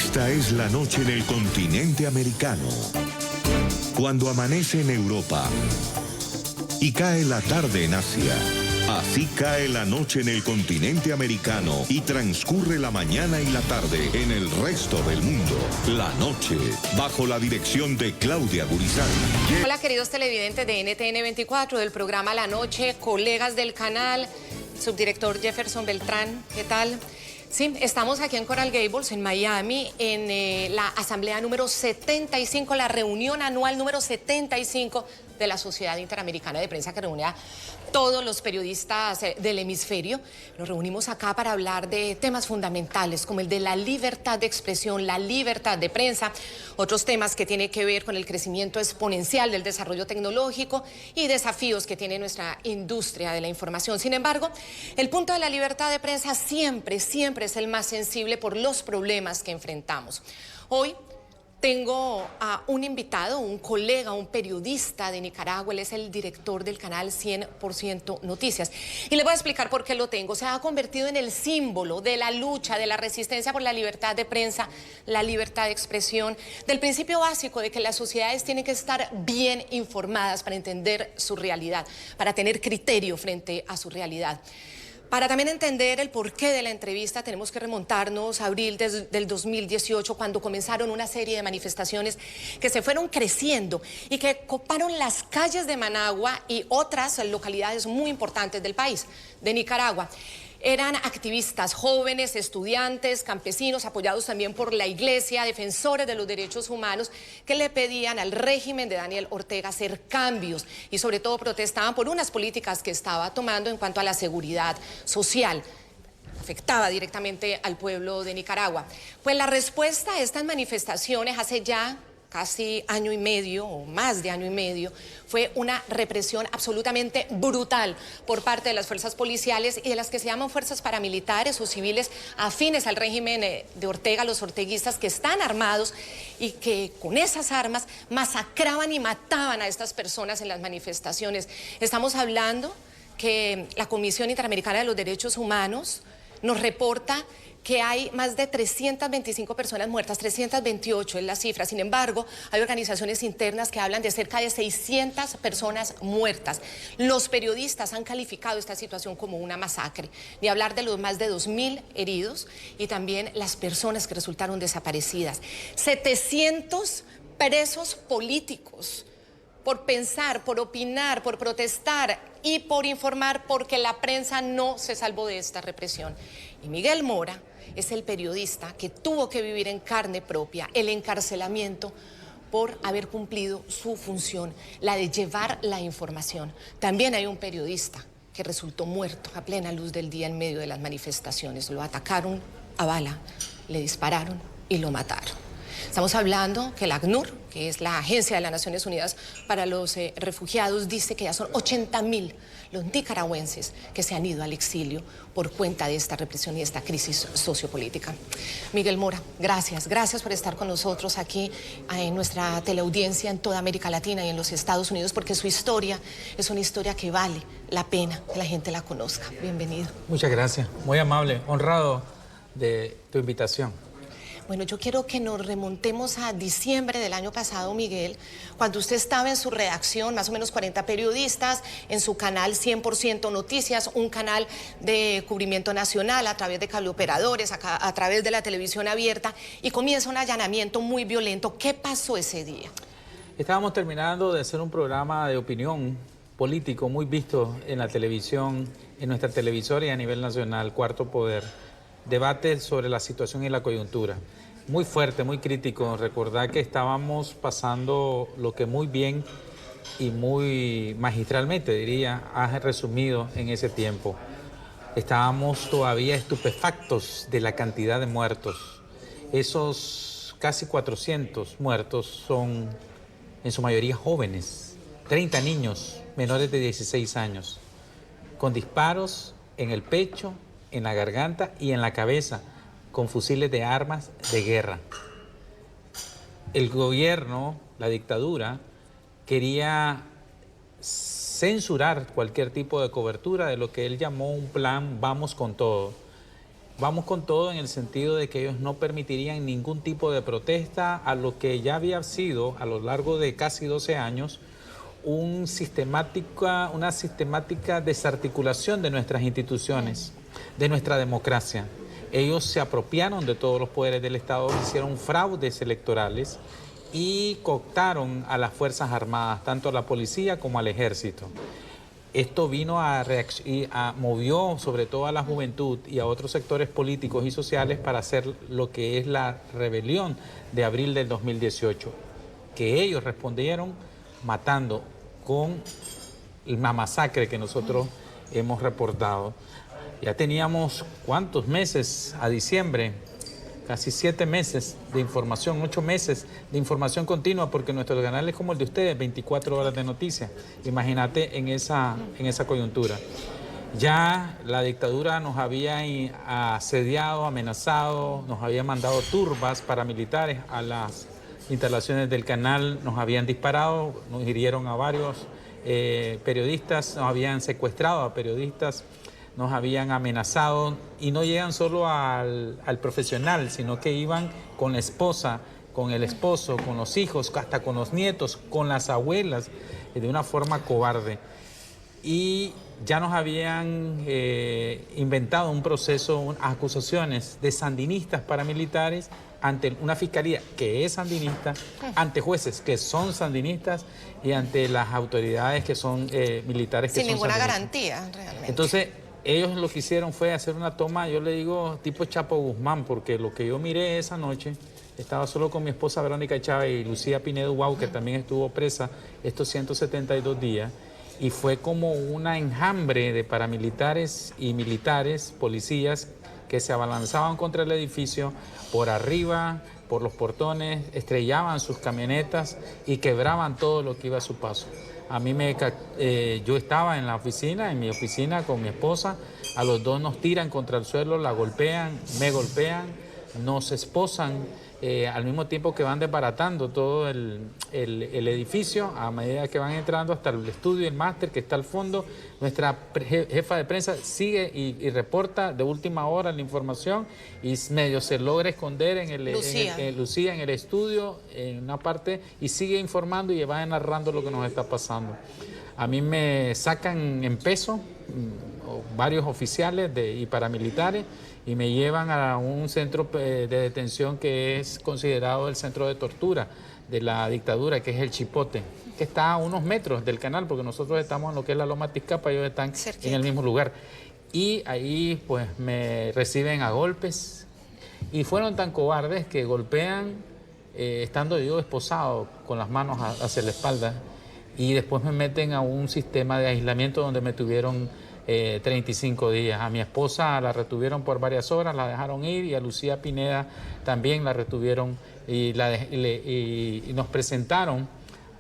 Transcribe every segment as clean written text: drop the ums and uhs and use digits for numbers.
Esta es la noche en el continente americano. Cuando amanece en Europa y cae la tarde en Asia. Así cae la noche en el continente americano y transcurre la mañana y la tarde en el resto del mundo. La noche, bajo la dirección de Claudia Gurizán. Hola, queridos televidentes de NTN 24, del programa La Noche, colegas del canal, subdirector Jefferson Beltrán, ¿qué tal? Sí, estamos aquí en Coral Gables, en Miami, en la asamblea número 75, la reunión anual número 75 de la Sociedad Interamericana de Prensa, que reúne a todos los periodistas del hemisferio. Nos reunimos acá para hablar de temas fundamentales como el de la libertad de expresión, la libertad de prensa, otros temas que tienen que ver con el crecimiento exponencial del desarrollo tecnológico y desafíos que tiene nuestra industria de la información. Sin embargo, el punto de la libertad de prensa siempre es el más sensible por los problemas que enfrentamos. Hoy tengo a un invitado, un colega, un periodista de Nicaragua. Él es el director del canal 100% Noticias. Y le voy a explicar por qué lo tengo. Se ha convertido en el símbolo de la lucha, de la resistencia por la libertad de prensa, la libertad de expresión, del principio básico de que las sociedades tienen que estar bien informadas para entender su realidad, para tener criterio frente a su realidad. Para también entender el porqué de la entrevista, tenemos que remontarnos a abril del 2018, cuando comenzaron una serie de manifestaciones que se fueron creciendo y que coparon las calles de Managua y otras localidades muy importantes del país, de Nicaragua. Eran activistas jóvenes, estudiantes, campesinos, apoyados también por la iglesia, defensores de los derechos humanos, que le pedían al régimen de Daniel Ortega hacer cambios y sobre todo protestaban por unas políticas que estaba tomando en cuanto a la seguridad social. Afectaba directamente al pueblo de Nicaragua. Pues la respuesta a estas manifestaciones hace ya casi año y medio o más de año y medio, fue una represión absolutamente brutal por parte de las fuerzas policiales y de las que se llaman fuerzas paramilitares o civiles afines al régimen de Ortega, los orteguistas, que están armados y que con esas armas masacraban y mataban a estas personas en las manifestaciones. Estamos hablando que la Comisión Interamericana de los Derechos Humanos nos reporta que hay más de 325 personas muertas, 328 es la cifra. Sin embargo, hay organizaciones internas que hablan de cerca de 600 personas muertas. Los periodistas han calificado esta situación como una masacre, ni hablar de los más de 2.000 heridos y también las personas que resultaron desaparecidas. 700 presos políticos por pensar, por opinar, por protestar y por informar, porque la prensa no se salvó de esta represión. Y Miguel Mora es el periodista que tuvo que vivir en carne propia el encarcelamiento por haber cumplido su función, la de llevar la información. También hay un periodista que resultó muerto a plena luz del día en medio de las manifestaciones. Lo atacaron a bala, le dispararon y lo mataron. Estamos hablando que la ACNUR, que es la Agencia de las Naciones Unidas para los Refugiados, dice que ya son 80.000 los nicaragüenses que se han ido al exilio por cuenta de esta represión y esta crisis sociopolítica. Miguel Mora, gracias por estar con nosotros aquí en nuestra teleaudiencia en toda América Latina y en los Estados Unidos, porque su historia es una historia que vale la pena que la gente la conozca. Bienvenido. Muchas gracias, muy amable, honrado de tu invitación. Bueno, yo quiero que nos remontemos a diciembre del año pasado, Miguel, cuando usted estaba en su redacción, más o menos 40 periodistas, en su canal 100% Noticias, un canal de cubrimiento nacional a través de cableoperadores, a través de la televisión abierta, y comienza un allanamiento muy violento. ¿Qué pasó ese día? Estábamos terminando de hacer un programa de opinión político muy visto en la televisión, en nuestra televisora y a nivel nacional, Cuarto Poder. Debate sobre la situación y la coyuntura. Muy fuerte, muy crítico. Recordar que estábamos pasando lo que muy bien y muy magistralmente, diría, has resumido en ese tiempo. Estábamos todavía estupefactos de la cantidad de muertos. Esos casi 400 muertos son en su mayoría jóvenes, 30 niños menores de 16 años, con disparos en el pecho, en la garganta y en la cabeza, con fusiles de armas de guerra. El gobierno, la dictadura, quería censurar cualquier tipo de cobertura de lo que él llamó un plan Vamos con Todo. vamos con todo en el sentido de que ellos no permitirían ningún tipo de protesta a lo que ya había sido a lo largo de casi 12 años una sistemática desarticulación de nuestras instituciones, de nuestra democracia. Ellos se apropiaron de todos los poderes del Estado, hicieron fraudes electorales y cooptaron a las Fuerzas Armadas, tanto a la policía como al ejército. Esto vino movió sobre todo a la juventud y a otros sectores políticos y sociales para hacer lo que es la rebelión de abril del 2018, que ellos respondieron matando con la masacre que nosotros hemos reportado. Ya teníamos, ¿cuántos meses? A diciembre, casi 7 meses de información, 8 meses de información continua, porque nuestro canal es como el de ustedes, 24 horas de noticias. Imagínate en esa coyuntura. Ya la dictadura nos había asediado, amenazado, nos había mandado turbas paramilitares a las instalaciones del canal, nos habían disparado, nos hirieron a varios periodistas, nos habían secuestrado a periodistas, nos habían amenazado, y no llegan solo al profesional, sino que iban con la esposa, con el esposo, con los hijos, hasta con los nietos, con las abuelas, de una forma cobarde. Y ya nos habían inventado un proceso, acusaciones de sandinistas paramilitares ante una fiscalía que es sandinista, ante jueces que son sandinistas y ante las autoridades que son militares que son sandinistas. Sin ninguna garantía, realmente. Entonces, ellos lo que hicieron fue hacer una toma, yo le digo tipo Chapo Guzmán, porque lo que yo miré esa noche, estaba solo con mi esposa Verónica Chávez y Lucía Pinedo Guau, que también estuvo presa estos 172 días, y fue como una enjambre de paramilitares y militares, policías, que se abalanzaban contra el edificio por arriba, por los portones, estrellaban sus camionetas y quebraban todo lo que iba a su paso. A mí yo estaba en la oficina, en mi oficina con mi esposa, a los dos nos tiran contra el suelo, la golpean, me golpean, nos esposan, al mismo tiempo que van desbaratando todo el edificio, a medida que van entrando hasta el estudio, el máster que está al fondo. Nuestra jefa de prensa sigue y reporta de última hora la información, y medio se logra esconder en Lucía en el estudio, en una parte, y sigue informando y va narrando lo que nos está pasando. A mí me sacan en peso varios oficiales y paramilitares, y me llevan a un centro de detención que es considerado el centro de tortura de la dictadura, que es el Chipote, que está a unos metros del canal, porque nosotros estamos en lo que es la Loma Tizcapa, ellos están cerquita, en el mismo lugar. Y ahí pues me reciben a golpes, y fueron tan cobardes que golpean estando yo esposado con las manos hacia la espalda, y después me meten a un sistema de aislamiento donde me tuvieron 35 días. A mi esposa la retuvieron por varias horas, la dejaron ir, y a Lucía Pineda también la retuvieron, y nos presentaron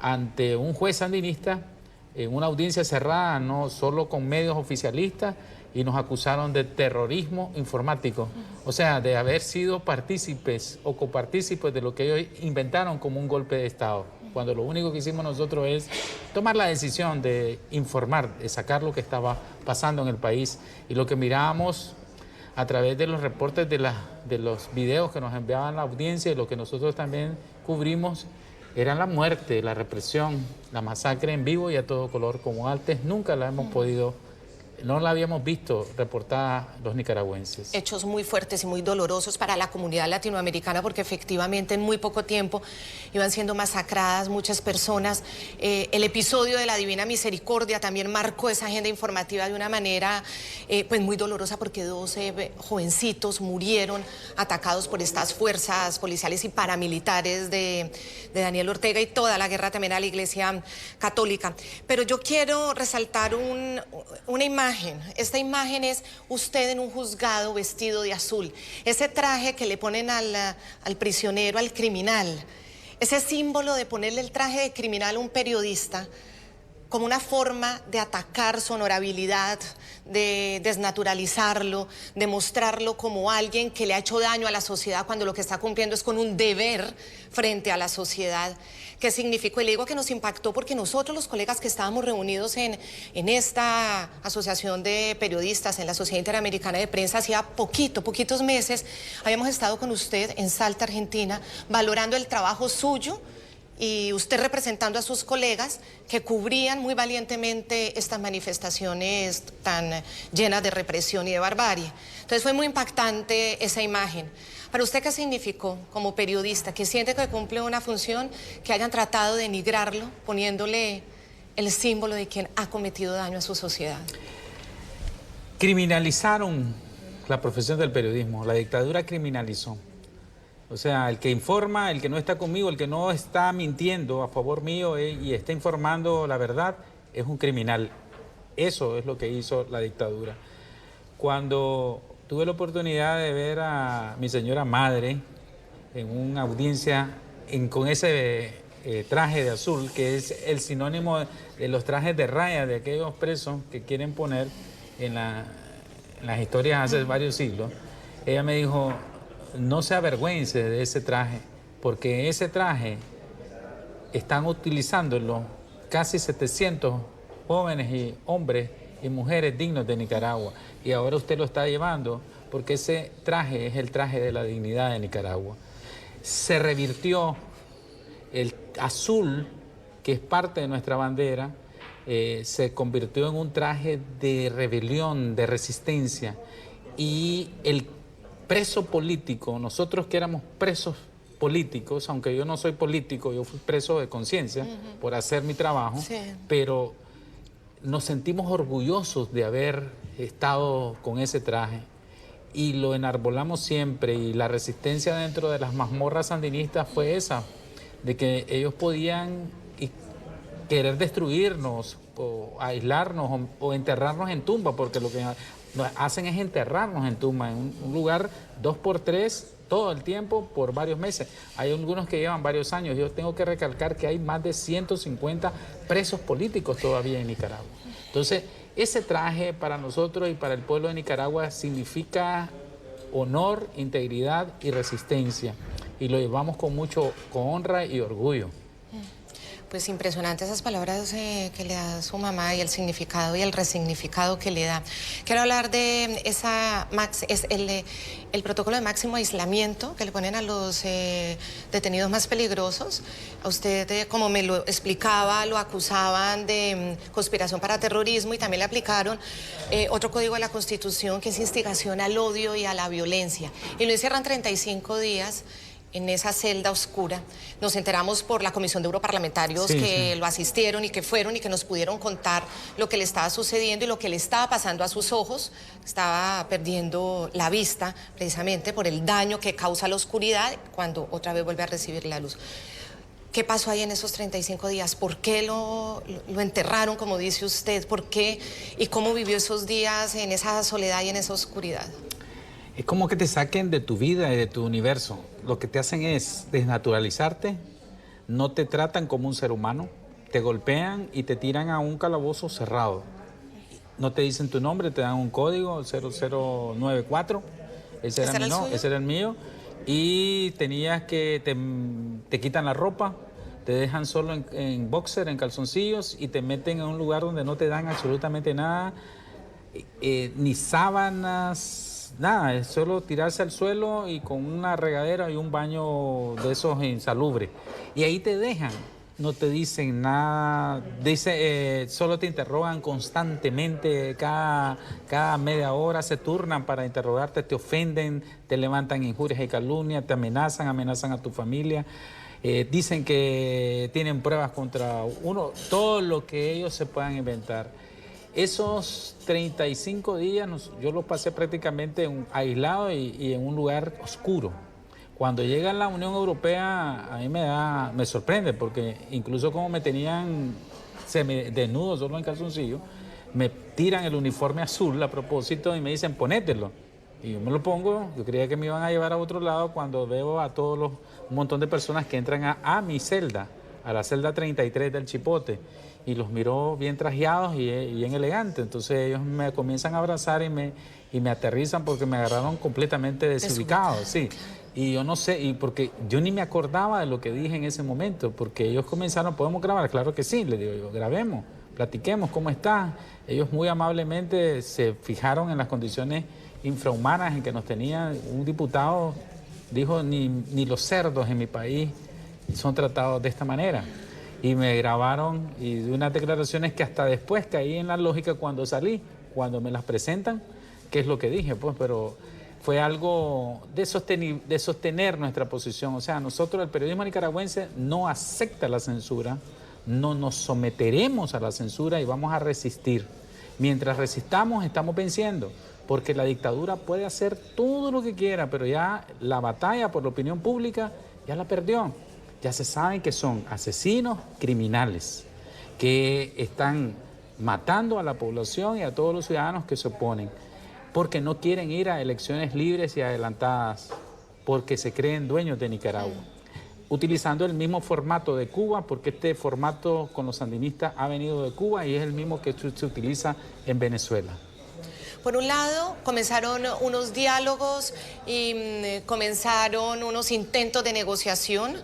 ante un juez sandinista en una audiencia cerrada, no solo con medios oficialistas, y nos acusaron de terrorismo informático, o sea, de haber sido partícipes o copartícipes de lo que ellos inventaron como un golpe de Estado, cuando lo único que hicimos nosotros es tomar la decisión de informar, de sacar lo que estaba pasando en el país. Y lo que mirábamos a través de los reportes de los videos que nos enviaban la audiencia, y lo que nosotros también cubrimos, era la muerte, la represión, la masacre en vivo y a todo color, como antes nunca la hemos podido, no la habíamos visto reportada los nicaragüenses. Hechos muy fuertes y muy dolorosos para la comunidad latinoamericana, porque efectivamente en muy poco tiempo iban siendo masacradas muchas personas. El episodio de la Divina Misericordia también marcó esa agenda informativa de una manera pues muy dolorosa, porque 12 jovencitos murieron atacados por estas fuerzas policiales y paramilitares de Daniel Ortega, y toda la guerra también a la Iglesia Católica. Pero yo quiero resaltar una imagen. Esta imagen es usted en un juzgado vestido de azul. Ese traje que le ponen al prisionero, al criminal. Ese símbolo de ponerle el traje de criminal a un periodista. como una forma de atacar su honorabilidad, de desnaturalizarlo, de mostrarlo como alguien que le ha hecho daño a la sociedad cuando lo que está cumpliendo es con un deber frente a la sociedad. ¿Qué significó? Y le digo que nos impactó porque nosotros, los colegas que estábamos reunidos en esta asociación de periodistas, en la Sociedad Interamericana de Prensa, hacía poquitos meses, habíamos estado con usted en Salta, Argentina, valorando el trabajo suyo y usted representando a sus colegas que cubrían muy valientemente estas manifestaciones tan llenas de represión y de barbarie. Entonces fue muy impactante esa imagen. ¿Para usted qué significó como periodista, que siente que cumple una función, que hayan tratado de denigrarlo, poniéndole el símbolo de quien ha cometido daño a su sociedad? Criminalizaron la profesión del periodismo, la dictadura criminalizó. O sea, el que informa, el que no está conmigo, el que no está mintiendo a favor mío y está informando la verdad, es un criminal. Eso es lo que hizo la dictadura. Cuando tuve la oportunidad de ver a mi señora madre en una audiencia con ese traje de azul, que es el sinónimo de los trajes de raya de aquellos presos que quieren poner en las historias hace varios siglos, ella me dijo: no se avergüence de ese traje, porque ese traje están utilizándolo casi 700 jóvenes y hombres y mujeres dignos de Nicaragua, y ahora usted lo está llevando porque ese traje es el traje de la dignidad de Nicaragua. Se revirtió el azul, que es parte de nuestra bandera, se convirtió en un traje de rebelión, de resistencia, y el preso político, nosotros que éramos presos políticos, aunque yo no soy político, yo fui preso de conciencia por hacer mi trabajo, sí, pero nos sentimos orgullosos de haber estado con ese traje y lo enarbolamos siempre, y la resistencia dentro de las mazmorras sandinistas fue esa, de que ellos podían querer destruirnos o aislarnos o enterrarnos en tumba, porque lo que hacen es enterrarnos en tumba, en un lugar 2x3 todo el tiempo por varios meses. Hay algunos que llevan varios años. Yo tengo que recalcar que hay más de 150 presos políticos todavía en Nicaragua. Entonces, ese traje para nosotros y para el pueblo de Nicaragua significa honor, integridad y resistencia, y lo llevamos con honra y orgullo. Pues impresionante esas palabras que le da su mamá, y el significado y el resignificado que le da. Quiero hablar de el protocolo de máximo aislamiento que le ponen a los detenidos más peligrosos. A usted, como me lo explicaba, lo acusaban de conspiración para terrorismo, y también le aplicaron otro código de la Constitución, que es instigación al odio y a la violencia. Y lo encierran 35 días en esa celda oscura. Nos enteramos por la Comisión de Europarlamentarios que lo asistieron y que fueron y que nos pudieron contar lo que le estaba sucediendo y lo que le estaba pasando a sus ojos. Estaba perdiendo la vista precisamente por el daño que causa la oscuridad cuando otra vez vuelve a recibir la luz. ¿Qué pasó ahí en esos 35 días? ¿Por qué lo enterraron, como dice usted? ¿Por qué? ¿Y cómo vivió esos días en esa soledad y en esa oscuridad? Es como que te saquen de tu vida y de tu universo. Lo que te hacen es desnaturalizarte, no te tratan como un ser humano, te golpean y te tiran a un calabozo cerrado. No te dicen tu nombre, te dan un código, 0094, ese era el mío, y tenías que, te quitan la ropa, te dejan solo en boxer, en calzoncillos, y te meten en un lugar donde no te dan absolutamente nada, ni sábanas, nada, es solo tirarse al suelo y con una regadera y un baño de esos insalubres. Y ahí te dejan, no te dicen nada, solo te interrogan constantemente, cada media hora se turnan para interrogarte, te ofenden, te levantan injurias y calumnias, te amenazan a tu familia. Dicen que tienen pruebas contra uno, todo lo que ellos se puedan inventar. Esos 35 días yo los pasé prácticamente aislado y en un lugar oscuro. Cuando llega a la Unión Europea, a mí me sorprende, porque incluso como me tenían desnudo, solo en calzoncillo, me tiran el uniforme azul a propósito y me dicen, ponételo. Y yo me lo pongo. Yo creía que me iban a llevar a otro lado cuando veo a un montón de personas que entran a mi celda, a la celda 33 del Chipote. y los miro bien trajeados y bien elegantes. Entonces ellos me comienzan a abrazar y me aterrizan porque me agarraron completamente desubicado, sí. Y yo no sé, y porque yo ni me acordaba de lo que dije en ese momento, porque ellos comenzaron, ¿podemos grabar? Claro que sí, les digo yo, grabemos, platiquemos, ¿cómo están? Ellos muy amablemente se fijaron en las condiciones infrahumanas en que nos tenían. Un diputado dijo, ni los cerdos en mi país son tratados de esta manera. Y me grabaron y de unas declaraciones que hasta después caí en la lógica cuando salí, cuando me las presentan, qué es lo que dije, pues, pero fue algo de sostener nuestra posición. O sea, nosotros, el periodismo nicaragüense, no acepta la censura, no nos someteremos a la censura y vamos a resistir. Mientras resistamos, estamos venciendo, porque la dictadura puede hacer todo lo que quiera, pero ya la batalla por la opinión pública ya la perdió. Ya se saben que son asesinos criminales, que están matando a la población y a todos los ciudadanos que se oponen, porque no quieren ir a elecciones libres y adelantadas, porque se creen dueños de Nicaragua, utilizando el mismo formato de Cuba, porque este formato con los sandinistas ha venido de Cuba y es el mismo que se utiliza en Venezuela. Por un lado, comenzaron unos diálogos y comenzaron unos intentos de negociación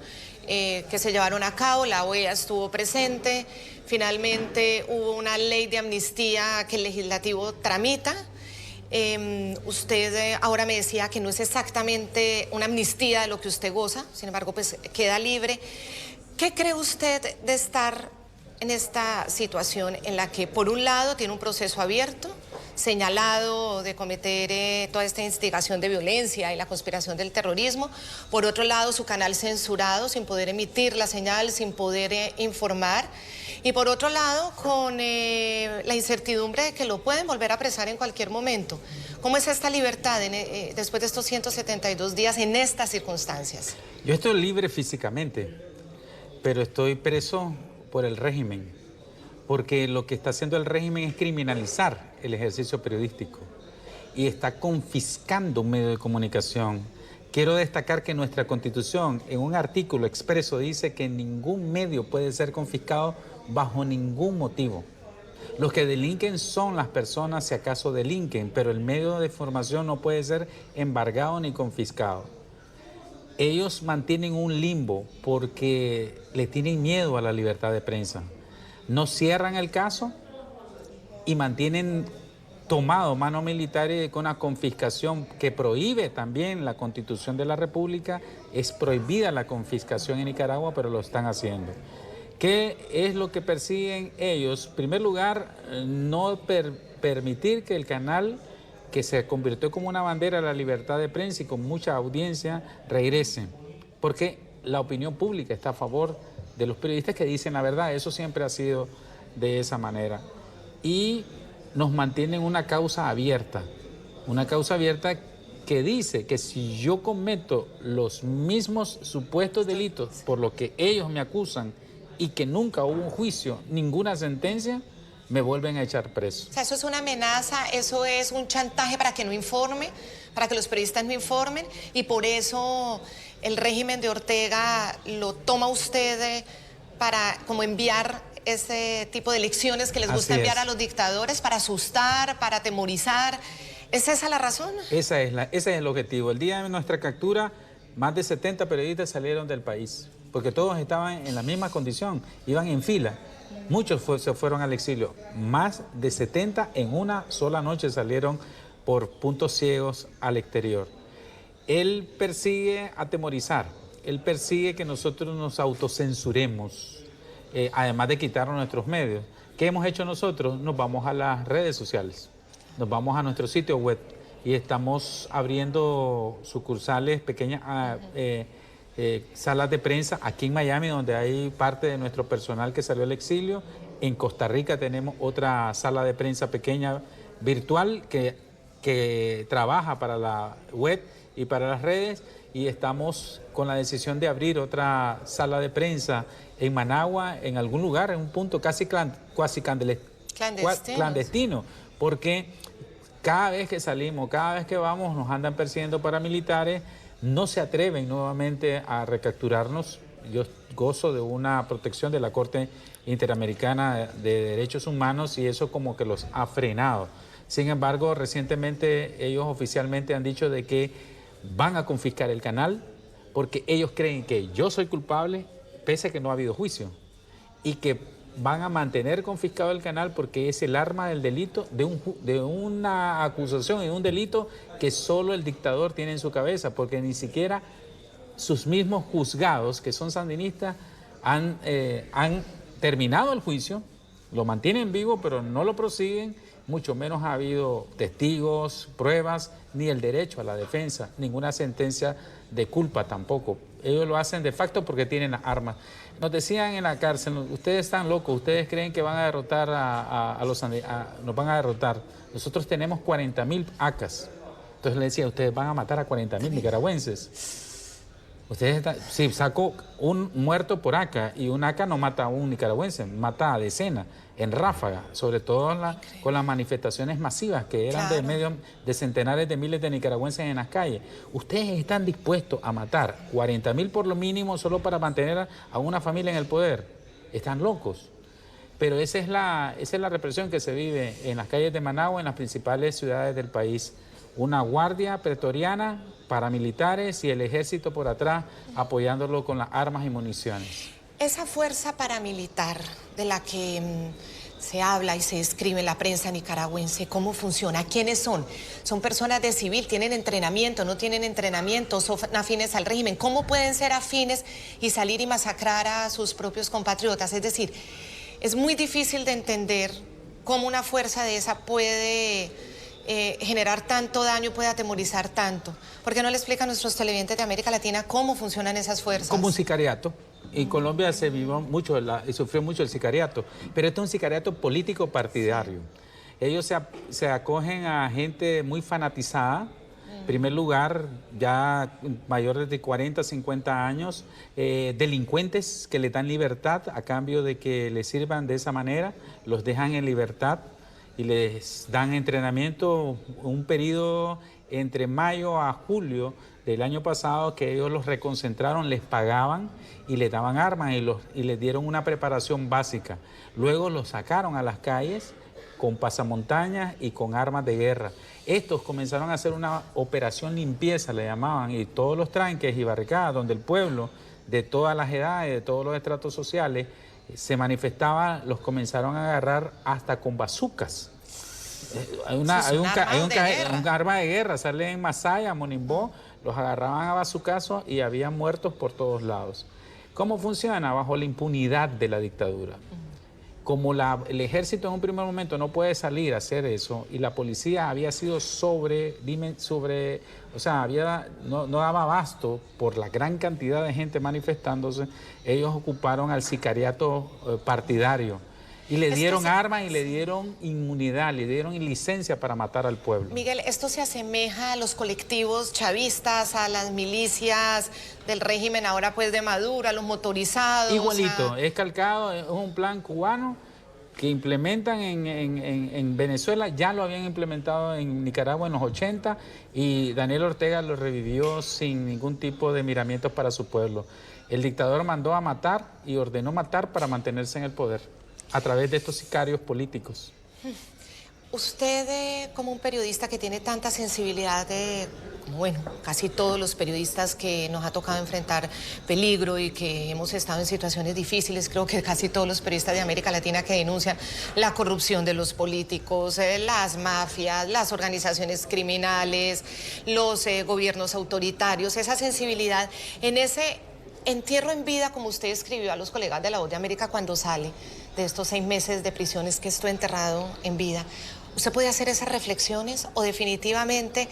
que se llevaron a cabo, la OEA estuvo presente, finalmente hubo una ley de amnistía que el legislativo tramita. Usted ahora me decía que no es exactamente una amnistía de lo que usted goza, sin embargo, pues queda libre. ¿Qué cree usted de estar en esta situación en la que, por un lado, tiene un proceso abierto, señalado de cometer toda esta instigación de violencia y la conspiración del terrorismo, por otro lado, su canal censurado, sin poder emitir la señal, sin poder informar, y por otro lado, con la incertidumbre de que lo pueden volver a apresar en cualquier momento? ¿Cómo es esta libertad después de estos 172 días en estas circunstancias? Yo estoy libre físicamente, pero estoy preso por el régimen, porque lo que está haciendo el régimen es criminalizar el ejercicio periodístico y está confiscando un medio de comunicación. Quiero destacar que nuestra Constitución, en un artículo expreso, dice que ningún medio puede ser confiscado bajo ningún motivo. Los que delinquen son las personas, si acaso delinquen, pero el medio de información no puede ser embargado ni confiscado. Ellos mantienen un limbo porque le tienen miedo a la libertad de prensa. No cierran el caso y mantienen tomado mano militar con una confiscación que prohíbe también la Constitución de la República. Es prohibida la confiscación en Nicaragua, pero lo están haciendo. ¿Qué es lo que persiguen ellos? En primer lugar, no permitir que el canal, que se convirtió como una bandera de la libertad de prensa y con mucha audiencia, regrese, porque la opinión pública está a favor de los periodistas que dicen la verdad. Eso siempre ha sido de esa manera. Y nos mantienen una causa abierta que dice que si yo cometo los mismos supuestos delitos por lo que ellos me acusan y que nunca hubo un juicio, ninguna sentencia, me vuelven a echar preso. O sea, eso es una amenaza, eso es un chantaje para que no informe, para que los periodistas no informen, y por eso el régimen de Ortega lo toma usted para como enviar ese tipo de lecciones que les gusta enviar a los dictadores, para asustar, para atemorizar. ¿Es esa la razón? Ese es el objetivo. El día de nuestra captura, más de 70 periodistas salieron del país, porque todos estaban en la misma condición, iban en fila. Muchos se fueron al exilio. Más de 70 en una sola noche salieron por puntos ciegos al exterior. Él persigue atemorizar, él persigue que nosotros nos autocensuremos, además de quitarnos nuestros medios. ¿Qué hemos hecho nosotros? Nos vamos a las redes sociales, nos vamos a nuestro sitio web y estamos abriendo sucursales, pequeñas salas de prensa aquí en Miami, donde hay parte de nuestro personal que salió al exilio. En Costa Rica tenemos otra sala de prensa pequeña virtual que trabaja para la web y para las redes, y estamos con la decisión de abrir otra sala de prensa en Managua, en algún lugar, en un punto casi clandestino, porque cada vez que salimos, cada vez que vamos, nos andan persiguiendo paramilitares, no se atreven nuevamente a recapturarnos. yo gozo de una protección de la Corte Interamericana de Derechos Humanos y eso como que los ha frenado. Sin embargo, recientemente ellos oficialmente han dicho de que van a confiscar el canal porque ellos creen que yo soy culpable pese a que no ha habido juicio y que van a mantener confiscado el canal porque es el arma del delito de una acusación y un delito que solo el dictador tiene en su cabeza, porque ni siquiera sus mismos juzgados, que son sandinistas, han terminado el juicio, lo mantienen vivo, pero no lo prosiguen, mucho menos ha habido testigos, pruebas, ni el derecho a la defensa, ninguna sentencia de culpa tampoco. Ellos lo hacen de facto porque tienen armas. Nos decían en la cárcel, ustedes están locos, ustedes creen que van a derrotar nos van a derrotar. Nosotros tenemos 40.000 ACAs. Entonces le decía, ustedes van a matar a 40.000 nicaragüenses. Sí, sacó un muerto por ACA y un ACA no mata a un nicaragüense, mata a decenas en ráfaga, sobre todo con las manifestaciones masivas que eran de centenares de miles de nicaragüenses en las calles. Ustedes están dispuestos a matar 40.000 por lo mínimo solo para mantener a una familia en el poder. Están locos. Pero esa es la represión que se vive en las calles de Managua, en las principales ciudades del país. Una guardia pretoriana, paramilitares y el ejército por atrás apoyándolo con las armas y municiones. Esa fuerza paramilitar de la que se habla y se escribe en la prensa nicaragüense, ¿cómo funciona? ¿Quiénes son? ¿Son personas de civil? ¿Tienen entrenamiento? ¿No tienen entrenamiento? ¿Son afines al régimen? ¿Cómo pueden ser afines y salir y masacrar a sus propios compatriotas? Es decir, es muy difícil de entender cómo una fuerza de esa puede generar tanto daño, puede atemorizar tanto. ¿Por qué no le explica a nuestros televidentes de América Latina cómo funcionan esas fuerzas? Como un sicariato. En Colombia se vivió mucho y sufrió mucho el sicariato, pero este es un sicariato político partidario. Ellos se acogen a gente muy fanatizada, en primer lugar, ya mayores de 40, 50 años, delincuentes que le dan libertad a cambio de que les sirvan de esa manera, los dejan en libertad y les dan entrenamiento, un periodo entre mayo a julio del año pasado que ellos los reconcentraron, les pagaban y les daban armas y les dieron una preparación básica. Luego los sacaron a las calles con pasamontañas y con armas de guerra. Estos comenzaron a hacer una operación limpieza, le llamaban, y todos los tranques y barricadas donde el pueblo de todas las edades, de todos los estratos sociales, se manifestaba, los comenzaron a agarrar hasta con bazucas. Hay un arma de guerra, sale en Masaya, Monimbó, los agarraban a bazucazos y había muertos por todos lados. ¿Cómo funciona? Bajo la impunidad de la dictadura. Como el ejército en un primer momento no puede salir a hacer eso y la policía había sido no daba abasto por la gran cantidad de gente manifestándose, ellos ocuparon al sicariato partidario y le dieron armas y le dieron inmunidad, le dieron licencia para matar al pueblo. Miguel, esto se asemeja a los colectivos chavistas, a las milicias del régimen ahora pues de Maduro, a los motorizados. Igualito, es calcado, es un plan cubano que implementan en Venezuela, ya lo habían implementado en Nicaragua en los 80 y Daniel Ortega lo revivió sin ningún tipo de miramientos para su pueblo. El dictador mandó a matar y ordenó matar para mantenerse en el poder a través de estos sicarios políticos. Usted, como un periodista que tiene tanta sensibilidad bueno, casi todos los periodistas que nos ha tocado enfrentar peligro y que hemos estado en situaciones difíciles, creo que casi todos los periodistas de América Latina que denuncian la corrupción de los políticos, las mafias, las organizaciones criminales, los gobiernos autoritarios, esa sensibilidad en ese entierro en vida, como usted escribió a los colegas de La Voz de América cuando sale de estos 6 meses de prisiones que estuvo enterrado en vida. ¿Usted puede hacer esas reflexiones o definitivamente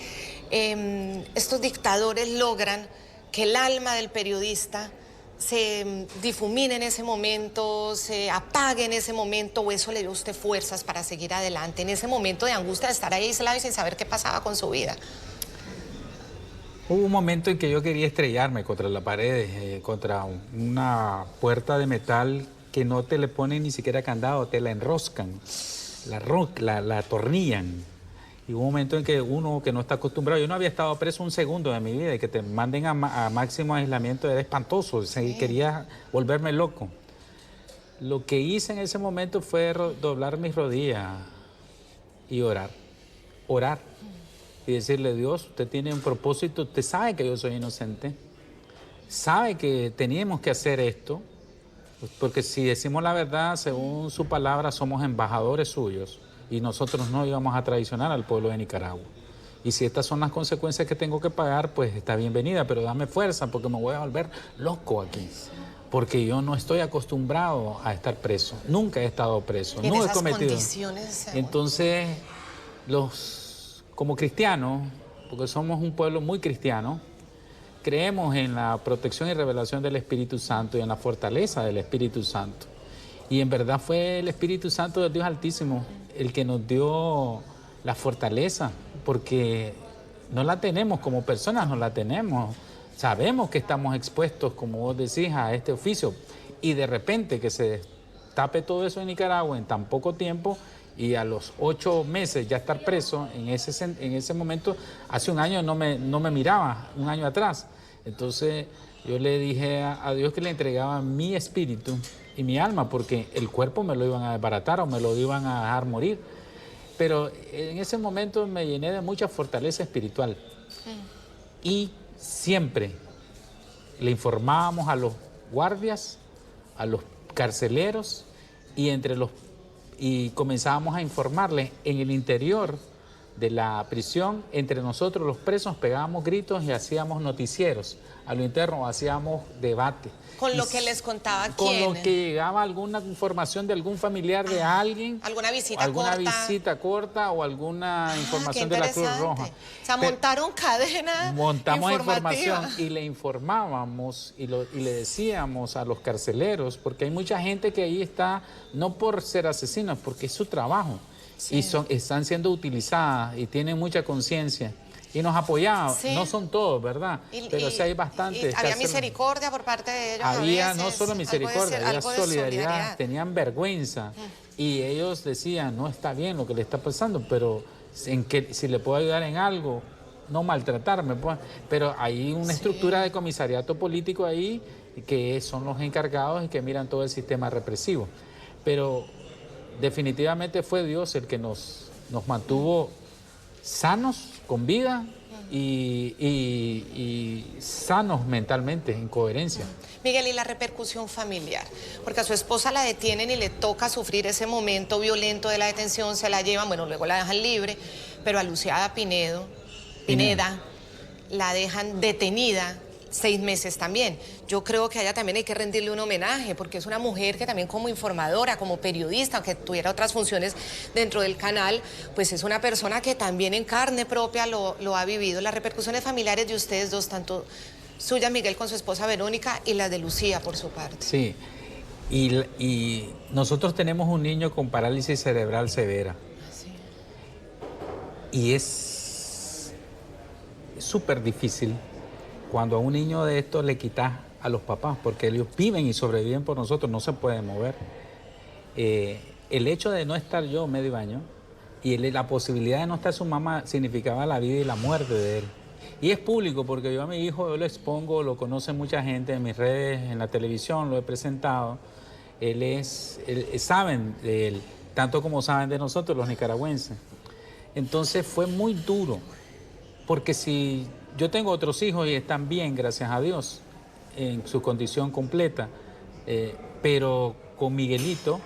estos dictadores logran que el alma del periodista se difumine en ese momento, se apague en ese momento, o eso le dio a usted fuerzas para seguir adelante en ese momento de angustia de estar ahí aislado y sin saber qué pasaba con su vida? Hubo un momento en que yo quería estrellarme contra la pared, contra una puerta de metal que no te le ponen ni siquiera candado, te la enroscan, la atornillan Y hubo un momento en que uno que no está acostumbrado, yo no había estado preso un segundo de mi vida y que te manden a máximo aislamiento era espantoso, quería volverme loco. Lo que hice en ese momento fue doblar mis rodillas y orar, y decirle: Dios, usted tiene un propósito, usted sabe que yo soy inocente, sabe que teníamos que hacer esto, porque si decimos la verdad, según su palabra, somos embajadores suyos y nosotros no íbamos a traicionar al pueblo de Nicaragua. Y si estas son las consecuencias que tengo que pagar, pues está bienvenida, pero dame fuerza porque me voy a volver loco aquí. Porque yo no estoy acostumbrado a estar preso, nunca he estado preso, no he cometido. Condiciones, entonces, como cristianos, porque somos un pueblo muy cristiano, creemos en la protección y revelación del Espíritu Santo y en la fortaleza del Espíritu Santo. Y en verdad fue el Espíritu Santo del Dios Altísimo el que nos dio la fortaleza, porque no la tenemos como personas, no la tenemos. Sabemos que estamos expuestos, como vos decís, a este oficio, y de repente que se destape todo eso en Nicaragua en tan poco tiempo y a los 8 meses ya estar preso, en ese momento, hace un año no me miraba, un año atrás. Entonces yo le dije a Dios que le entregaba mi espíritu y mi alma, porque el cuerpo me lo iban a desbaratar o me lo iban a dejar morir. Pero en ese momento me llené de mucha fortaleza espiritual. Y siempre le informábamos a los guardias, a los carceleros, y comenzábamos a informarles en el interior de la prisión. Entre nosotros los presos pegábamos gritos y hacíamos noticieros. A lo interno hacíamos debate. Con lo que les contaba con quién. Con lo que llegaba alguna información de algún familiar de alguien. Alguna visita corta o alguna información de la Cruz Roja. O sea, montaron cadena Montamos informativa. información y le informábamos y le decíamos a los carceleros, porque hay mucha gente que ahí está no por ser asesinos, porque es su trabajo. Sí. Y están siendo utilizadas y tienen mucha conciencia. Y nos apoyaban, sí. No son todos, ¿verdad? Pero sí hay bastantes. Había misericordia por parte de ellos. Había no solo misericordia, había solidaridad, tenían vergüenza. Y ellos decían: no está bien lo que le está pasando, pero si le puedo ayudar en algo, no maltratarme. Pues. Pero hay una estructura de comisariato político ahí que son los encargados y que miran todo el sistema represivo. Pero definitivamente fue Dios el que nos mantuvo sanos, con vida y sanos mentalmente, en coherencia. Miguel, ¿y la repercusión familiar? Porque a su esposa la detienen y le toca sufrir ese momento violento de la detención, se la llevan, bueno, luego la dejan libre, pero a Luciada Pineda la dejan detenida 6 meses también. Yo creo que a ella también hay que rendirle un homenaje, porque es una mujer que también como informadora, como periodista, aunque tuviera otras funciones dentro del canal, pues es una persona que también en carne propia lo ha vivido. Las repercusiones familiares de ustedes dos, tanto suya, Miguel, con su esposa Verónica, y las de Lucía, por su parte. Sí, y nosotros tenemos un niño con parálisis cerebral severa. Sí. Y es súper difícil cuando a un niño de estos le quitas a los papás, porque ellos viven y sobreviven por nosotros, no se pueden mover. El hecho de no estar yo medio año y la posibilidad de no estar su mamá significaba la vida y la muerte de él. Y es público, porque yo a mi hijo yo lo expongo, lo conoce mucha gente en mis redes, en la televisión, lo he presentado. Saben de él, tanto como saben de nosotros los nicaragüenses. Entonces fue muy duro, porque si yo tengo otros hijos y están bien, gracias a Dios, en su condición completa, pero con Miguelito,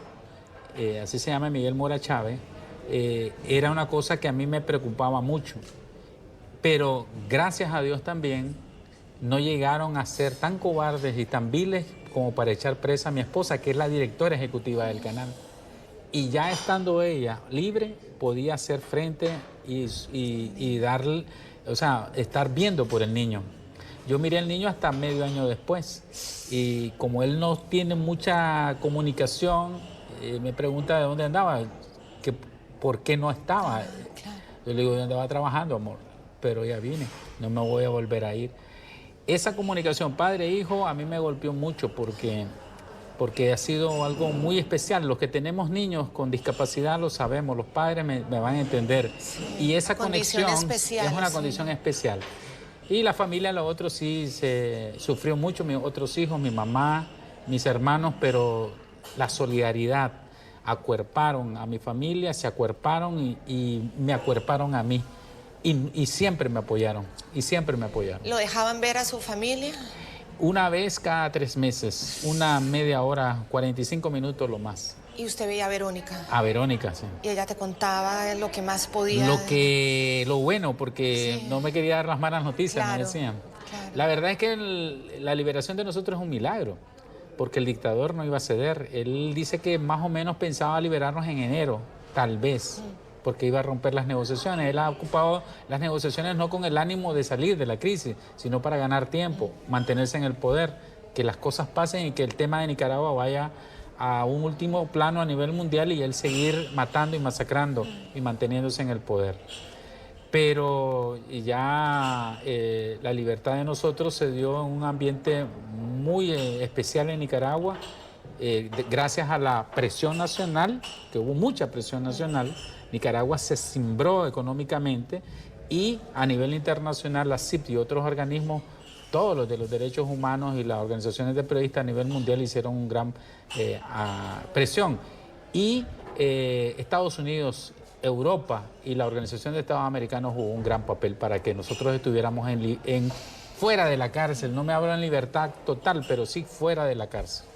así se llama Miguel Mora Chávez, era una cosa que a mí me preocupaba mucho. Pero gracias a Dios también no llegaron a ser tan cobardes y tan viles como para echar presa a mi esposa, que es la directora ejecutiva del canal. Y ya estando ella libre, podía hacer frente y darle, o sea, estar viendo por el niño. Yo miré al niño hasta medio año después, y como él no tiene mucha comunicación, me pregunta de dónde andaba, que por qué no estaba. Claro. Yo le digo: yo andaba trabajando, amor, pero ya vine, no me voy a volver a ir. Esa comunicación padre-hijo a mí me golpeó mucho, porque porque ha sido algo muy especial. Los que tenemos niños con discapacidad lo sabemos, los padres me van a entender. Sí, y esa conexión especial, es una condición especial. Y la familia, lo otro sí se sufrió mucho, mis otros hijos, mi mamá, mis hermanos, pero la solidaridad, acuerparon a mi familia, se acuerparon y me acuerparon a mí. Y siempre me apoyaron, ¿Lo dejaban ver a su familia? Una vez cada 3 meses, una media hora, 45 minutos lo más. ¿Y usted veía a Verónica? A Verónica, sí. ¿Y ella te contaba lo que más podía? Lo bueno, porque sí, no me quería dar las malas noticias, claro, me decían. Claro. La verdad es que la liberación de nosotros es un milagro, porque el dictador no iba a ceder. Él dice que más o menos pensaba liberarnos en enero, tal vez, porque iba a romper las negociaciones. Él ha ocupado las negociaciones no con el ánimo de salir de la crisis, sino para ganar tiempo, mantenerse en el poder, que las cosas pasen y que el tema de Nicaragua vaya a un último plano a nivel mundial y él seguir matando y masacrando y manteniéndose en el poder. Pero ya la libertad de nosotros se dio en un ambiente muy especial en Nicaragua, gracias a la presión nacional, que hubo mucha presión nacional. Nicaragua se cimbró económicamente y a nivel internacional la CIP y otros organismos, todos los de los derechos humanos y las organizaciones de periodistas a nivel mundial hicieron un gran presión. Y Estados Unidos, Europa y la Organización de Estados Americanos jugó un gran papel para que nosotros estuviéramos fuera de la cárcel. No me hablo en libertad total, pero sí fuera de la cárcel.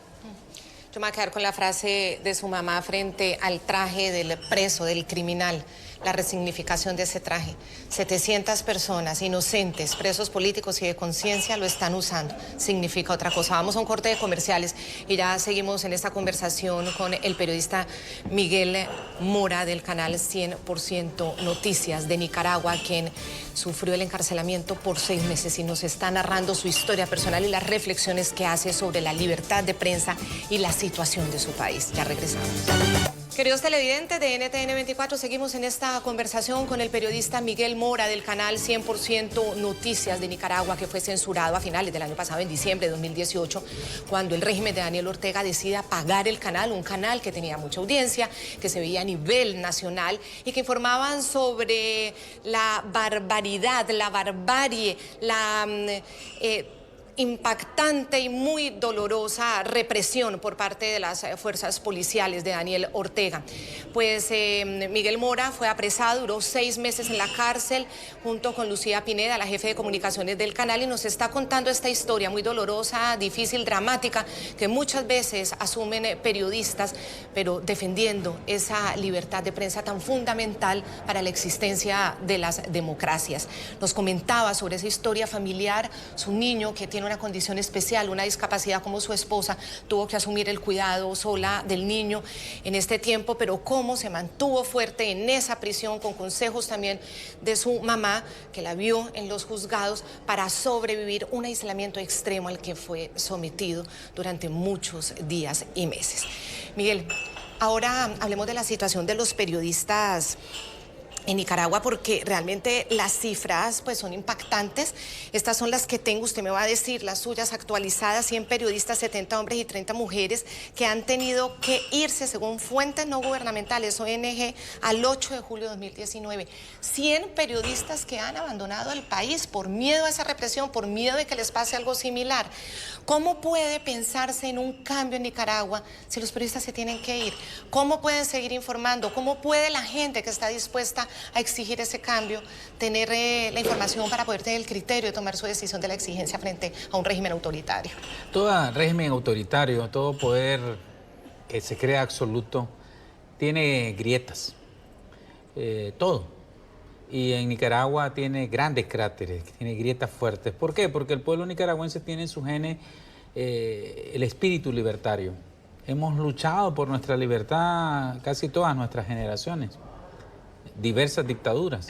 Yo me voy a quedar con la frase de su mamá frente al traje del preso, del criminal, la resignificación de ese traje. 700 personas inocentes, presos políticos y de conciencia lo están usando. Significa otra cosa. Vamos a un corte de comerciales y ya seguimos en esta conversación con el periodista Miguel Mora del canal 100% Noticias de Nicaragua, quien sufrió el encarcelamiento por 6 meses y nos está narrando su historia personal y las reflexiones que hace sobre la libertad de prensa y la situación de su país. Ya regresamos. Queridos televidentes de NTN 24, seguimos en esta conversación con el periodista Miguel Mora del canal 100% Noticias de Nicaragua, que fue censurado a finales del año pasado, en diciembre de 2018, cuando el régimen de Daniel Ortega decide apagar el canal, un canal que tenía mucha audiencia, que se veía a nivel nacional y que informaban sobre la barbaridad, la barbarie, la impactante y muy dolorosa represión por parte de las fuerzas policiales de Daniel Ortega. Pues Miguel Mora fue apresado, duró 6 meses en la cárcel junto con Lucía Pineda, la jefe de comunicaciones del canal, y nos está contando esta historia muy dolorosa, difícil, dramática, que muchas veces asumen periodistas, pero defendiendo esa libertad de prensa tan fundamental para la existencia de las democracias. Nos comentaba sobre esa historia familiar, su niño que tiene una condición especial, una discapacidad como su esposa, tuvo que asumir el cuidado sola del niño en este tiempo, pero cómo se mantuvo fuerte en esa prisión con consejos también de su mamá, que la vio en los juzgados, para sobrevivir un aislamiento extremo al que fue sometido durante muchos días y meses. Miguel, ahora hablemos de la situación de los periodistas en Nicaragua, porque realmente las cifras pues son impactantes. Estas son las que tengo, usted me va a decir las suyas actualizadas: 100 periodistas, 70 hombres y 30 mujeres que han tenido que irse, según fuentes no gubernamentales, ONG, al 8 de julio de 2019. 100 periodistas que han abandonado el país por miedo a esa represión, por miedo de que les pase algo similar. ¿Cómo puede pensarse en un cambio en Nicaragua si los periodistas se tienen que ir? ¿Cómo pueden seguir informando? ¿Cómo puede la gente que está dispuesta a exigir ese cambio tener la información para poder tener el criterio de tomar su decisión de la exigencia frente a un régimen autoritario? Todo régimen autoritario, todo poder que se crea absoluto, tiene grietas, todo. Y en Nicaragua tiene grandes cráteres, tiene grietas fuertes. ¿Por qué? Porque el pueblo nicaragüense tiene en su genes el espíritu libertario. Hemos luchado por nuestra libertad casi todas nuestras generaciones, diversas dictaduras.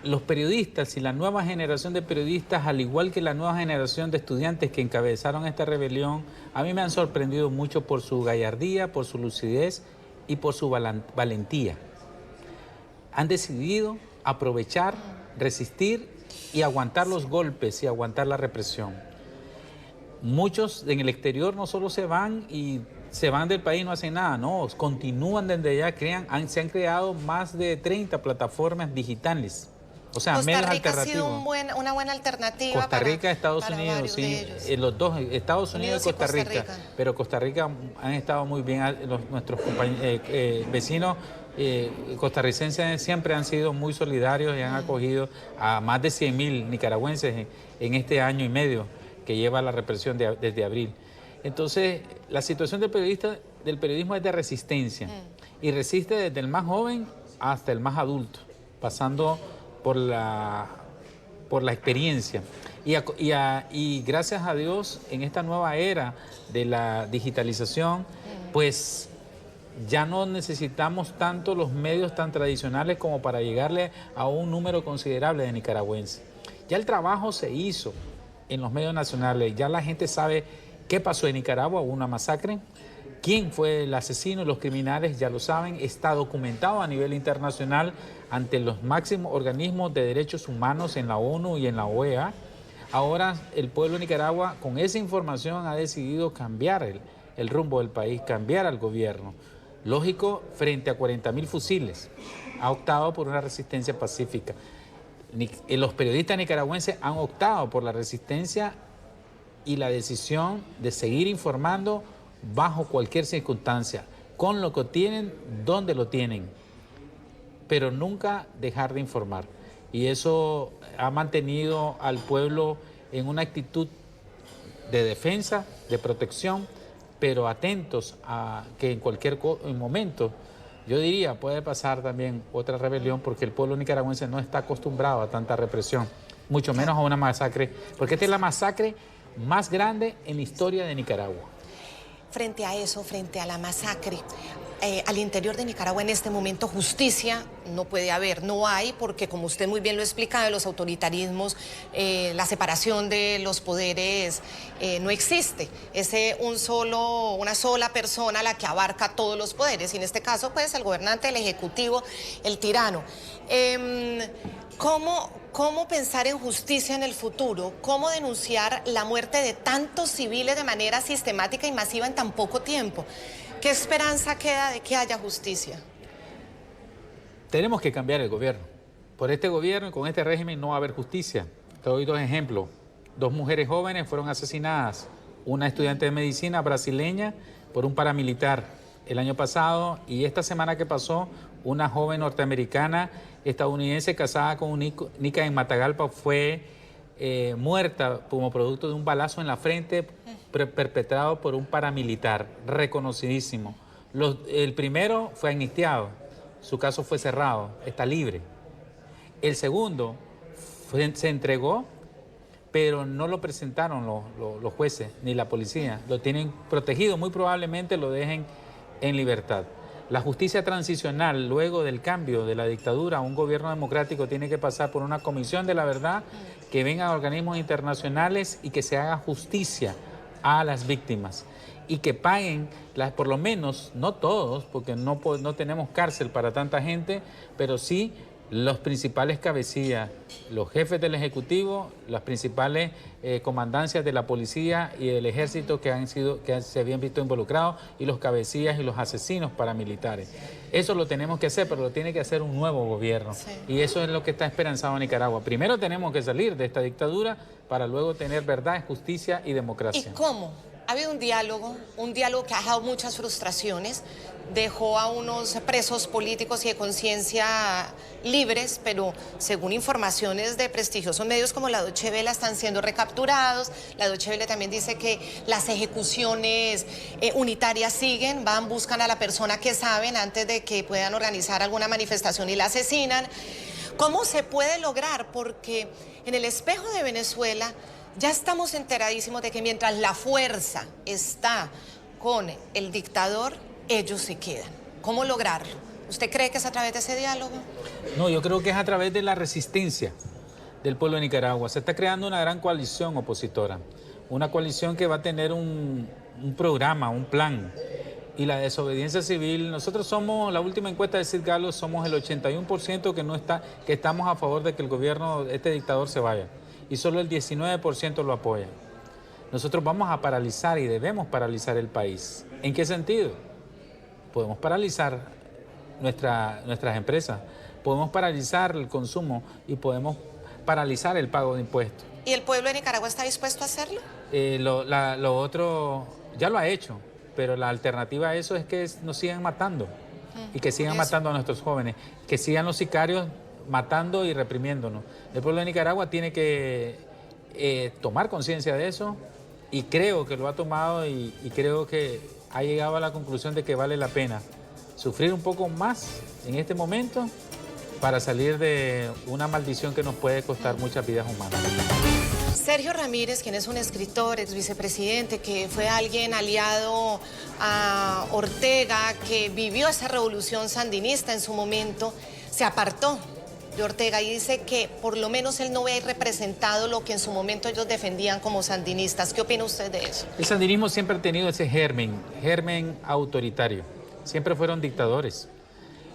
Los periodistas y la nueva generación de periodistas, al igual que la nueva generación de estudiantes que encabezaron esta rebelión, a mí me han sorprendido mucho por su gallardía, por su lucidez y por su valentía. Han decidido aprovechar, resistir y aguantar los golpes y aguantar la represión. muchos en el exterior no solo se van y se van del país y no hacen nada, no, continúan desde allá, se han creado más de 30 plataformas digitales. O sea, medios alternativos. Costa Rica ha sido una buena alternativa. Costa Rica, Estados Unidos, sí, los dos, Estados Unidos y Costa Rica. Pero Costa Rica han estado muy bien, nuestros vecinos costarricenses siempre han sido muy solidarios y han acogido a más de 100.000 nicaragüenses en este año y medio que lleva la represión desde abril. Entonces, la situación del periodismo es de resistencia y resiste desde el más joven hasta el más adulto, pasando por la experiencia. Y gracias a Dios, en esta nueva era de la digitalización, pues ya no necesitamos tanto los medios tan tradicionales como para llegarle a un número considerable de nicaragüenses. Ya el trabajo se hizo en los medios nacionales, ya la gente sabe qué pasó en Nicaragua, hubo una masacre, quién fue el asesino, los criminales ya lo saben, está documentado a nivel internacional ante los máximos organismos de derechos humanos en la ONU y en la OEA. Ahora el pueblo de Nicaragua con esa información ha decidido cambiar el rumbo del país, cambiar al gobierno. Lógico, frente a 40.000 fusiles, ha optado por una resistencia pacífica. Los periodistas nicaragüenses han optado por la resistencia y la decisión de seguir informando bajo cualquier circunstancia, con lo que tienen, donde lo tienen, pero nunca dejar de informar. Y eso ha mantenido al pueblo en una actitud de defensa, de protección, pero atentos a que en cualquier momento, yo diría, puede pasar también otra rebelión, porque el pueblo nicaragüense no está acostumbrado a tanta represión, mucho menos a una masacre, porque esta es la masacre más grande en la historia de Nicaragua. Frente a eso, frente a la masacre, al interior de Nicaragua en este momento justicia no puede haber, no hay, porque como usted muy bien lo explica, los autoritarismos, la separación de los poderes no existe. Es una sola persona la que abarca todos los poderes, y en este caso pues el gobernante, el ejecutivo, el tirano. ¿Cómo pensar en justicia en el futuro? ¿Cómo denunciar la muerte de tantos civiles de manera sistemática y masiva en tan poco tiempo? ¿Qué esperanza queda de que haya justicia? Tenemos que cambiar el gobierno. Por este gobierno y con este régimen no va a haber justicia. Te doy dos ejemplos. 2 mujeres jóvenes fueron asesinadas. Una estudiante de medicina brasileña por un paramilitar el año pasado, y esta semana que pasó, una joven norteamericana estadounidense casada con un nica en Matagalpa fue muerta como producto de un balazo en la frente perpetrado por un paramilitar reconocidísimo. El primero fue amnistiado, su caso fue cerrado, está libre. El segundo se entregó, pero no lo presentaron los jueces ni la policía, lo tienen protegido, muy probablemente lo dejen en libertad. La justicia transicional, luego del cambio de la dictadura a un gobierno democrático, tiene que pasar por una comisión de la verdad, que vengan organismos internacionales y que se haga justicia a las víctimas y que paguen, por lo menos, no todos, porque no tenemos cárcel para tanta gente, pero sí los principales cabecillas, los jefes del Ejecutivo, las principales comandancias de la policía y del ejército que se habían visto involucrados, y los cabecillas y los asesinos paramilitares. Eso lo tenemos que hacer, pero lo tiene que hacer un nuevo gobierno. Sí. Y eso es lo que está esperanzado Nicaragua. Primero tenemos que salir de esta dictadura para luego tener verdad, justicia y democracia. ¿Y cómo? Ha habido un diálogo que ha dejado muchas frustraciones, dejó a unos presos políticos y de conciencia libres, pero según informaciones de prestigiosos medios como la Deutsche Welle están siendo recapturados. La Deutsche Welle también dice que las ejecuciones unitarias siguen, buscan a la persona que saben antes de que puedan organizar alguna manifestación y la asesinan. ¿Cómo se puede lograr? Porque en el espejo de Venezuela ya estamos enteradísimos de que mientras la fuerza está con el dictador, ellos se quedan. ¿Cómo lograrlo? ¿Usted cree que es a través de ese diálogo? No, yo creo que es a través de la resistencia del pueblo de Nicaragua. Se está creando una gran coalición opositora, una coalición que va a tener un programa, un plan. Y la desobediencia civil, nosotros somos, la última encuesta de Sid Gallup, somos el 81% que estamos a favor de que el gobierno, este dictador, se vaya. Y solo el 19% lo apoya. nosotros vamos a paralizar y debemos paralizar el país. ¿En qué sentido? Podemos paralizar nuestras empresas, podemos paralizar el consumo y podemos paralizar el pago de impuestos. ¿Y el pueblo de Nicaragua está dispuesto a hacerlo? Lo otro ya lo ha hecho, pero la alternativa a eso es que nos sigan matando y que sigan matando a nuestros jóvenes, que sigan los sicarios matando y reprimiéndonos. El pueblo de Nicaragua tiene que tomar conciencia de eso y creo que lo ha tomado y creo que ha llegado a la conclusión de que vale la pena sufrir un poco más en este momento para salir de una maldición que nos puede costar muchas vidas humanas. Sergio Ramírez, quien es un escritor, ex vicepresidente, que fue alguien aliado a Ortega, que vivió esa revolución sandinista en su momento, se apartó de Ortega y dice que por lo menos él no ve representado lo que en su momento ellos defendían como sandinistas. ¿Qué opina usted de eso? El sandinismo siempre ha tenido ese germen autoritario. Siempre fueron dictadores.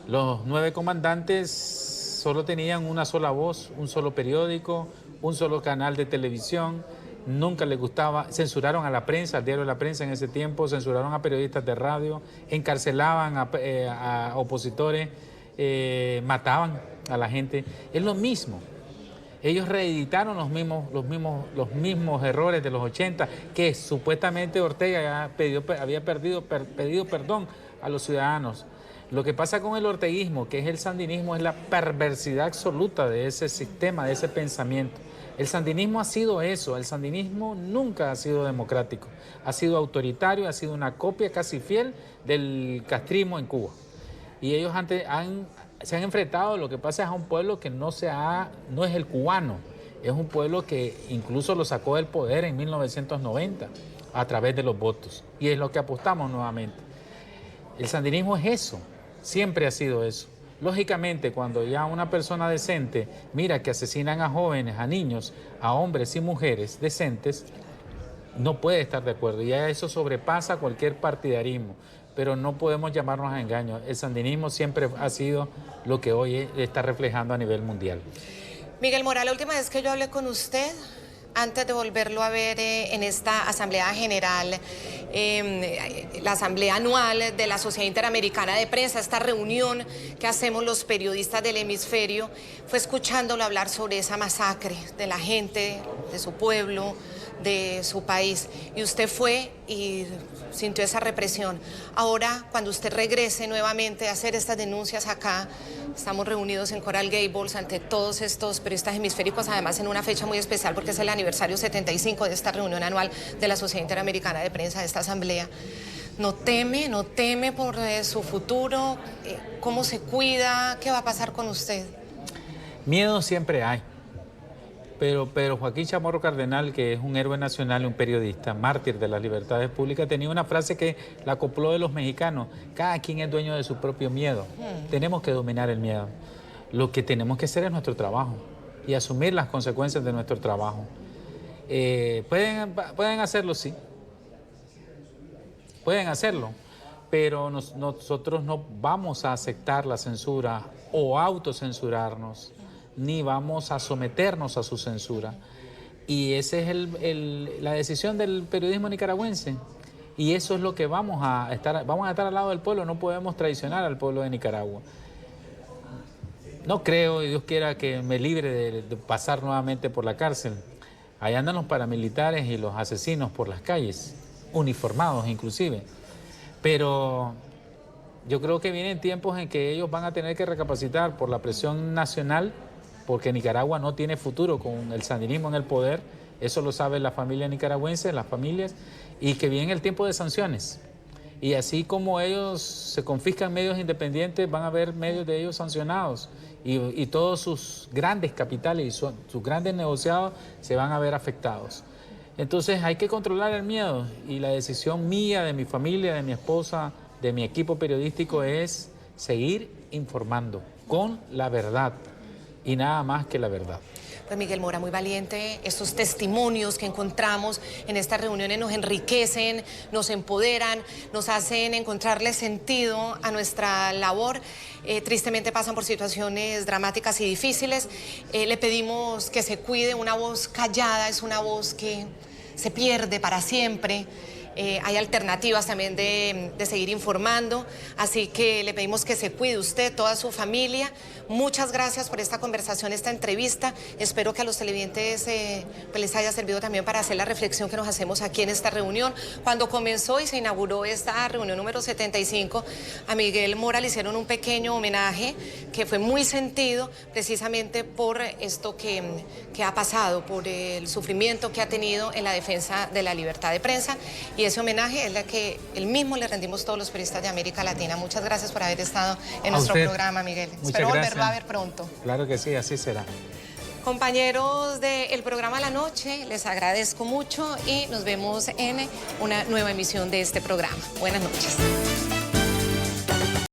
Los 9 comandantes solo tenían una sola voz, un solo periódico, un solo canal de televisión. Nunca les gustaba, censuraron a la prensa, al diario de la prensa en ese tiempo, censuraron a periodistas de radio, encarcelaban a opositores, mataban a la gente. Es lo mismo. Ellos reeditaron los mismos errores de los 80, que supuestamente Ortega había pedido perdón a los ciudadanos. Lo que pasa con el orteguismo, que es el sandinismo, es la perversidad absoluta de ese sistema, de ese pensamiento. El sandinismo ha sido eso, el sandinismo nunca ha sido democrático, ha sido autoritario, ha sido una copia casi fiel del castrismo en Cuba. Y ellos se han enfrentado, lo que pasa es a un pueblo que no es el cubano, es un pueblo que incluso lo sacó del poder en 1990 a través de los votos. Y es lo que apostamos nuevamente. El sandinismo es eso, siempre ha sido eso. Lógicamente, cuando ya una persona decente mira que asesinan a jóvenes, a niños, a hombres y mujeres decentes, no puede estar de acuerdo. Y ya eso sobrepasa cualquier partidarismo. Pero no podemos llamarnos a engaño. El sandinismo siempre ha sido lo que hoy está reflejando a nivel mundial. Miguel Mora, la última vez que yo hablé con usted, antes de volverlo a ver en esta Asamblea General, la Asamblea Anual de la Sociedad Interamericana de Prensa, esta reunión que hacemos los periodistas del hemisferio, fue escuchándolo hablar sobre esa masacre de la gente, de su pueblo, de su país. Y usted fue y sintió esa represión. Ahora, cuando usted regrese nuevamente a hacer estas denuncias acá, estamos reunidos en Coral Gables ante todos estos periodistas hemisféricos, además en una fecha muy especial porque es el aniversario 75 de esta reunión anual de la Sociedad Interamericana de Prensa, de esta asamblea. ¿No teme por su futuro? ¿Cómo se cuida? ¿Qué va a pasar con usted? Miedo siempre hay. Pero Joaquín Chamorro Cardenal, que es un héroe nacional, un periodista, mártir de las libertades públicas, tenía una frase que la acopló de los mexicanos: cada quien es dueño de su propio miedo. Tenemos que dominar el miedo. Lo que tenemos que hacer es nuestro trabajo y asumir las consecuencias de nuestro trabajo. Pueden hacerlo, sí. Pueden hacerlo, pero nosotros no vamos a aceptar la censura o autocensurarnos, ni vamos a someternos a su censura. Y esa es la decisión del periodismo nicaragüense. Y eso es lo que vamos a estar al lado del pueblo. No podemos traicionar al pueblo de Nicaragua. No creo, y Dios quiera, que me libre de pasar nuevamente por la cárcel. Allá andan los paramilitares y los asesinos por las calles, uniformados inclusive. Pero yo creo que vienen tiempos en que ellos van a tener que recapacitar por la presión nacional, porque Nicaragua no tiene futuro con el sandinismo en el poder. Eso lo sabe la familia nicaragüense, las familias, y que viene el tiempo de sanciones. Y así como ellos se confiscan medios independientes, van a haber medios de ellos sancionados, y todos sus grandes capitales y sus grandes negociados se van a ver afectados. Entonces hay que controlar el miedo, y la decisión mía, de mi familia, de mi esposa, de mi equipo periodístico, es seguir informando con la verdad y nada más que la verdad. Pues Miguel Mora, muy valiente. Estos testimonios que encontramos en estas reuniones nos enriquecen, nos empoderan, nos hacen encontrarle sentido a nuestra labor. Tristemente pasan por situaciones dramáticas y difíciles. Le pedimos que se cuide. Una voz callada es una voz que se pierde para siempre. Hay alternativas también de seguir informando, así que le pedimos que se cuide usted, toda su familia. Muchas gracias por esta conversación, esta entrevista. Espero que a los televidentes pues les haya servido también para hacer la reflexión que nos hacemos aquí en esta reunión. Cuando comenzó y se inauguró esta reunión número 75, a Miguel Mora le hicieron un pequeño homenaje que fue muy sentido precisamente por esto que ha pasado, por el sufrimiento que ha tenido en la defensa de la libertad de prensa. Y ese homenaje es la que él mismo le rendimos todos los periodistas de América Latina. Muchas gracias por haber estado en nuestro programa, Miguel. Espero volverlo a ver pronto. Claro que sí, así será. Compañeros del programa La Noche, les agradezco mucho y nos vemos en una nueva emisión de este programa. Buenas noches.